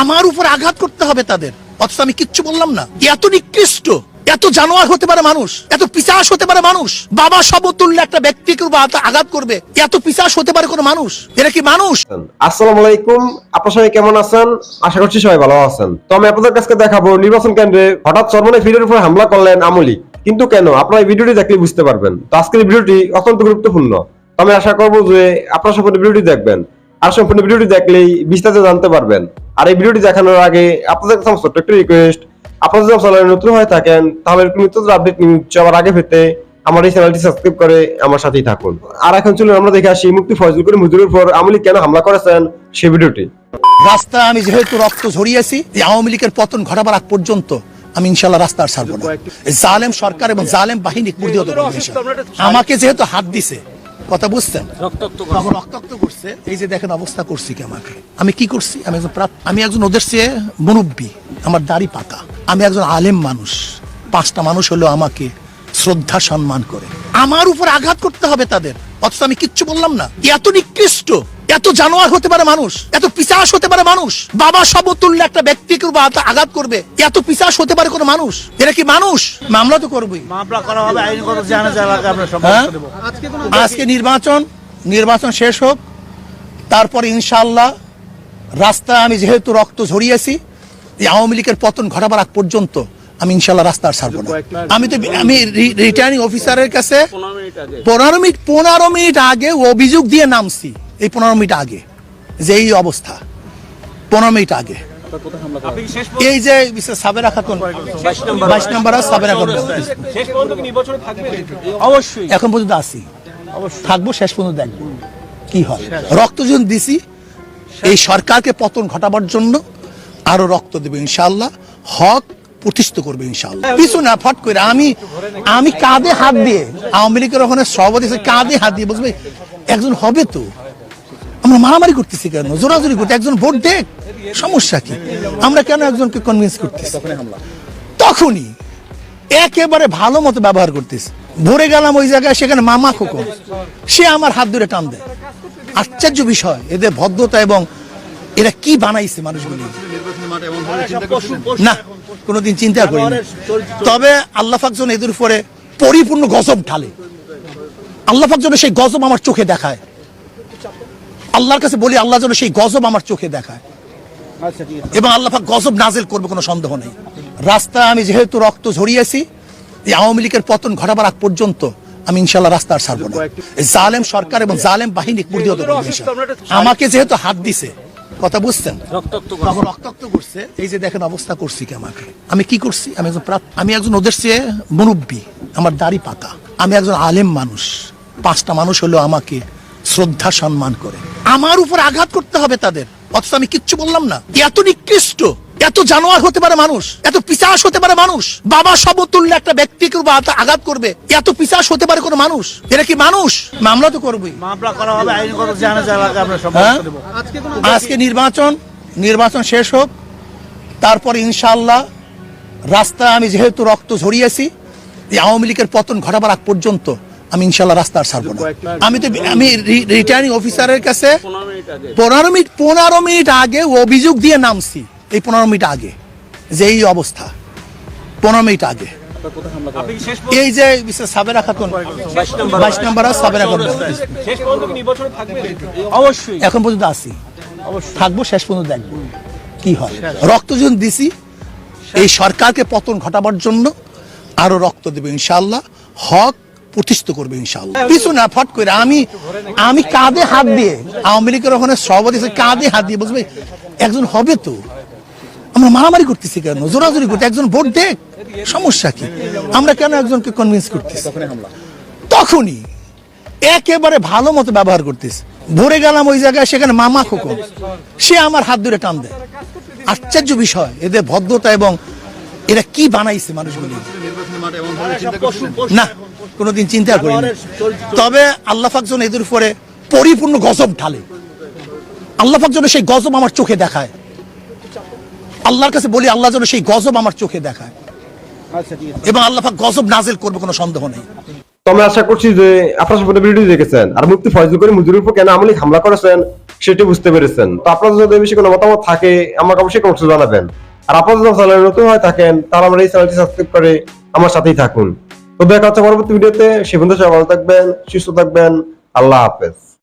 আমার উপর আঘাত করতে হবে তাদের, অথচ আমি কিচ্ছু বললাম না। এত নিকৃষ্ট, এত জানোয়ার হতে পারে মানুষ, এত পিশাচ হতে পারে মানুষ। বাবা সমতুল্য একটা ব্যক্তিকে আঘাত করবে, এত পিশাচ হতে পারে কোন মানুষ? এরা কি মানুষ? আসসালামু আলাইকুম, আপনারা সবাই কেমন আছেন? আশা করছি সবাই ভালো আছেন। তো আমি আপনাদের কাছে দেখাবো নির্বাচন কেন্দ্রে হঠাৎ চরমনাই ফিল্ডের উপর হামলা করলেন আওয়ামী লীগ। কিন্তু কেন, আপনারা এই ভিডিওটি দেখলে বুঝতে পারবেন। তো আজকের এই ভিডিওটি অত্যন্ত গুরুত্বপূর্ণ। তো আমি আশা করবো যে আপনারা সম্পূর্ণ ভিডিওটি দেখবেন, আর সম্পূর্ণ ভিডিওটি দেখলেই বিস্তারিত জানতে পারবেন। আর এই ভিডিওটি দেখানোর আগে আপনাদের কাছে ছোট্ট একটা রিকোয়েস্ট, আপনারা যদি চ্যানেলে নতুন হয়ে থাকেন তাহলে নিত্য আপডেট নিউজ সবার আগে পেতে আমার এই চ্যানেলটি সাবস্ক্রাইব করে আমার সাথেই থাকুন। আর এখন চলুন আমরা দেখে আসি মুফতি ফয়জুল করিম হুজুরের উপর আওয়ামী লীগ কেন হামলা করেছেন সেই ভিডিওটি। রাস্তা আমি যেহেতু রক্ত ঝরিয়েছি, এই আওয়ামী লীগের পতন ঘটাবার আগ পর্যন্ত আমি ইনশাল্লাহ রাস্তা আর ছাড়বো না। জালেম সরকার এবং জালেম বাহিনী প্রতিহত করবো। আমাকে যেহেতু হাত দিছে, কথা বুঝছেন, রক্তাক্ত করছে, এই যে দেখেন অবস্থা করছি কি আমাকে। আমি কি করছি? আমি একজন ওদের চেয়ে মুরব্বী, আমার দাড়ি পাকা, আমি একজন আলেম মানুষ। 5টা মানুষ হলো আমাকে শ্রদ্ধা সম্মান করে, আমার উপর আঘাত করতে হবে তাদের, অথচ আমি কিচ্ছু বললাম না। এত নিকৃষ্ট, এত জানোয়ার হতে পারে মানুষ, এত পিশাচ হতে পারে মানুষ। বাবা সমতুল্য একটা ব্যক্তিকে আঘাত করবে, এত পিশাচ হতে পারে কোন মানুষ? এরা কি মানুষ? মামলা তো করবই, মামলা করা হবে, আইনগত জানা যাবে। আজকে নির্বাচন শেষ হোক, তারপরে ইনশাআল্লাহ রাস্তা আমি যেহেতু রক্ত ঝরিয়েছি, এই আওয়ামী লীগের পতন ঘটাবার আগ পর্যন্ত আমি ইনশাল্লাহ রাস্তা আর ছাড়বো না। আমি রিটার্নিং অফিসারের কাছে 15 মিনিট আগে অভিযোগ দিয়ে নামছি। এই 15 মিনিট আগে যে এই অবস্থা, 15 মিনিট আগে এই যে সাবেরা খাতুন 22 নম্বর সাবেরা খাতুন, অবশ্যই এখন পর্যন্ত আসি, থাকবো, শেষ পর্যন্ত দেখবো কি হয়। রক্ত যখন দিছি এই সরকারকে পতন ঘটাবার জন্য, আরো রক্ত দেবে ইনশাআল্লাহ, হক প্রতিষ্ঠিত করবে ইনশাআল্লাহ। কিছু না, ফট করে আমি কাঁধে হাত দিয়ে, আওয়ামী লীগের ওখানে সভাপতি কাঁধে হাত দিয়ে বুঝবে একজন হবে তো। আমরা মারামারি করতেছি কেন, জোরাজোরি করতে? একজন ভোট দেখ, সমস্যা কি? আমরা কেন একজনকে কনভিন্স করতেছি? তখনই একেবারে ভালো মতো ব্যবহার করতেছি। ভরে গেলাম ওই জায়গায়, সেখানে মামা খোকন, সে আমার হাত ধরে টান দেয়। আশ্চর্য বিষয়, এদের ভদ্রতা এবং এরা কি বানাইছে মানুষগুলি, না কোনোদিন চিন্তা করি না। তবে আল্লাহ পাক যেন এদের উপরে পরিপূর্ণ গজব ঢালে, আল্লাহ পাক যেন সেই গজব আমার চোখে দেখায়। আল্লাহর কাছে বলি, আল্লাহ যেন সেই গজব আমার চোখে দেখায়, এবং আল্লাহ পাক গজব নাজিল করবে, কোনো সন্দেহ নেই। রাস্তা আমি যেহেতু রক্ত ঝরিয়েছি, এই আওয়ামী লীগের পতন ঘটাবার আগ পর্যন্ত আমি ইনশাল্লাহ রাস্তা আর ছাড়বো না। জালেম সরকার এবং জালেম বাহিনী প্রতিহত করবো। আমাকে যেহেতু হাত দিছে, কথা বুঝছেন, রক্তাক্ত করছে, এই যে দেখেন অবস্থা করছি কি আমাকে। আমি কি করছি? আমি একজন ওদের চেয়ে মুরব্বী, আমার দাড়ি পাকা, আমি একজন আলেম মানুষ। 5টা মানুষ হলো আমাকে শ্রদ্ধা সম্মান করে, আমার উপর আঘাত করতে হবে তাদের, অথচ আমি কিচ্ছু বললাম না। এত নিকৃষ্ট, এত জানোয়ার হতে পারে মানুষ, এত পিশাচ হতে পারে মানুষ। বাবা সমতুল্য একটা ব্যক্তিকে আঘাত করবে, এত পিশাচ হতে পারে কোন মানুষ? এরা কি মানুষ? মামলা তো করবই, মামলা করা হবে, আইনগত জানা যাবে। আজকে নির্বাচন শেষ হোক, তারপরে ইনশাআল্লাহ রাস্তা আমি যেহেতু রক্ত ঝরিয়েছি, এই আওয়ামী লীগের পতন ঘটাবার আগ পর্যন্ত আমি ইনশাল্লাহ রাস্তা আর ছাড়বো না। আমি রিটার্নিং অফিসারের কাছে 15 মিনিট আগে অভিযোগ দিয়ে নামছি। এই 15 মিনিট আগে যে এই অবস্থা, 15 মিনিট আগে এই যে সাবেরা খাতুন 22 নম্বর সাবেরা খাতুন, অবশ্যই এখন পর্যন্ত আসি, থাকবো, শেষ পর্যন্ত দেখবো কি হয়। রক্ত যখন দিছি এই সরকারকে পতন ঘটাবার জন্য, আরো রক্ত দেবে ইনশাআল্লাহ, হক প্রতিষ্ঠিত করবে ইনশাআল্লাহ। কিছু না, ফট করে আমি কাঁধে হাত দিয়ে, আওয়ামী লীগের ওখানে সভাপতি কাঁধে হাত দিয়ে বুঝবে একজন হবে তো। আমরা মারামারি করতেছি কেন, জোরাজোরি করতে? একজন ভোট দেখ, সমস্যা কি? আমরা কেন একজনকে কনভিন্স করতেছি? তখনই একেবারে ভালো মতো ব্যবহার করতেছি। ভরে গেলাম ওই জায়গায়, সেখানে মামা খোকন, সে আমার হাত ধরে টান দেয়। আশ্চর্য বিষয়, এদের ভদ্রতা এবং এরা কি বানাইছে মানুষগুলি, না কোনোদিন চিন্তা করি না। তবে আল্লাহ পাক যেন এদের উপরে পরিপূর্ণ গজব ঢালে, আল্লাহ পাক যেন সেই গজব আমার চোখে দেখায়। আল্লাহর কাছে বলি, আল্লাহ যেন সেই গজব আমার চোখে দেখায়, এবং আল্লাহ পাক গজব নাজিল করবে, কোনো সন্দেহ নেই। তো আমি আশা করছি যে আপনারা সম্পূর্ণ ভিডিওটি দেখেছেন। আর মুফতি ফয়জুল করিম হুজুরের উপর কেন আওয়ামী লীগ হামলা করেছেন সেটি বুঝতে পেরেছেন। তো আপনাদের যদি এই বিষয়ে কোনো মতামত থাকে আমাকে অবশ্যই কমেন্টে জানাবেন। আর আপনারা যদি চ্যানেলে নতুন হয়ে থাকেন তাহলে আমার এই চ্যানেলটি সাবস্ক্রাইব করে আমার সাথেই থাকুন। তো দেখা হচ্ছে পরবর্তী ভিডিওতে। সে পর্যন্ত সবাই ভালো থাকবেন, সুস্থ থাকবেন। আল্লাহ হাফেজ।